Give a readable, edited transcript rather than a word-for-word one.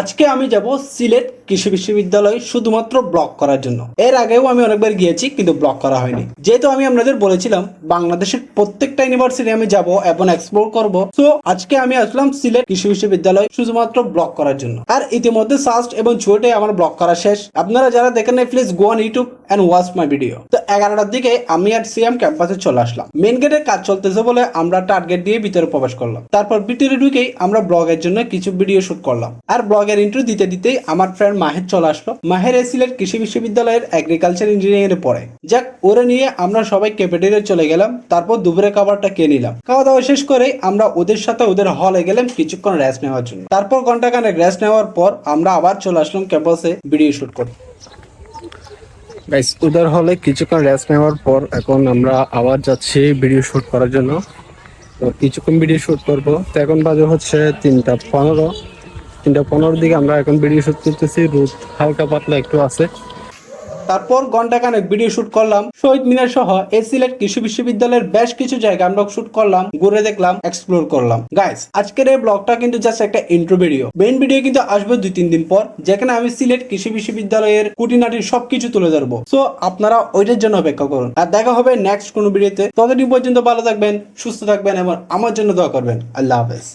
আজকে আমি যাব সিলেট কৃষি বিশ্ববিদ্যালয় শুধুমাত্র ব্লগ করার জন্য। এর আগেও আমি অনেকবার গিয়েছি কিন্তু ব্লগ করা হয়নি। যেহেতু আমি আপনাদের বলেছিলাম বাংলাদেশের প্রত্যেকটা ইউনিভার্সিটি আমি যাব এবং এক্সপ্লোর করব, তো আজকে আমি আসলাম সিলেট কৃষি বিশ্ববিদ্যালয় শুধুমাত্র ব্লগ করার জন্য। আর ইতিমধ্যে সার্চ এবং চুয়েটে আমার ব্লগ করা শেষ। আপনারা যারা দেখেন নাই please go on YouTube and watch my video. তো 11টার দিকে আমি আর সিএম ক্যাম্পাসে চলে আসলাম। মেন গেটের কাজ চলতেছে বলে আমরা টার্গেট দিয়ে ভিতরে প্রবেশ করলাম। তারপর ভিতরে ঢুকেই আমরা ব্লগের জন্য কিছু ভিডিও শুট করলাম। আর ব্লগের ইন্টারভিউ দিতে দিতেই আমার ফ্রেন্ড মাহের চলে আসলো। মাহের সিলেট কৃষি বিশ্ববিদ্যালয়ের এগ্রিকালচার ইঞ্জিনিয়ারিং এর পড়ে। যাক, ওরে নিয়ে আমরা সবাই ক্যাফেটেরিয়া চলে গেলাম। তারপর দুপুরে খাবারটা খেয়ে নিলাম। খাওয়া দাওয়া শেষ করে আমরা ওদের সাথে ওদের হলে গেলাম কিছুক্ষণ রেস্ট নেওয়ার জন্য। তারপর ঘন্টাখানেক রেস্ট নেওয়ার পর আমরা আবার চলে আসলাম ক্যাম্পাসে ভিডিও শুট করতে। গাইস, উদার হলে কিছুক্ষণ রেস্ট নেওয়ার পর এখন আমরা আবার যাচ্ছি ভিডিও শুট করার জন্য। তো কিছুক্ষণ ভিডিও শুট করব। তো এখন বাজে হচ্ছে 3:15 দিকে আমরা এখন ভিডিও শুট করতেছি। রোদ হালকা পাতলা একটু আছে। তারপর ঘন্টাখানেক ভিডিও শুট করলাম শহীদ মিনার সহ এই সিলেট কৃষি বিশ্ববিদ্যালয়ের বেশ কিছু জায়গা আমরা শুট করলাম, ঘুরে দেখলাম, এক্সপ্লোর করলাম। গাইস, আজকের এই ব্লগটা কিন্তু জাস্ট একটা ইন্ট্রো ভিডিও। মেইন ভিডিও কিন্তু আসবে 2-3 দিন পর, যেখানে আমি সিলেট কৃষি বিশ্ববিদ্যালয়ের খুঁটিনাটি সবকিছু তুলে ধরবো। সো আপনারা ওইটার জন্য অপেক্ষা করুন। আর দেখা হবে নেক্সট কোনো ভিডিওতে। ততদিন পর্যন্ত ভালো থাকবেন, সুস্থ থাকবেন এবং আমার জন্য দোয়া করবেন। আল্লাহ হাফেজ।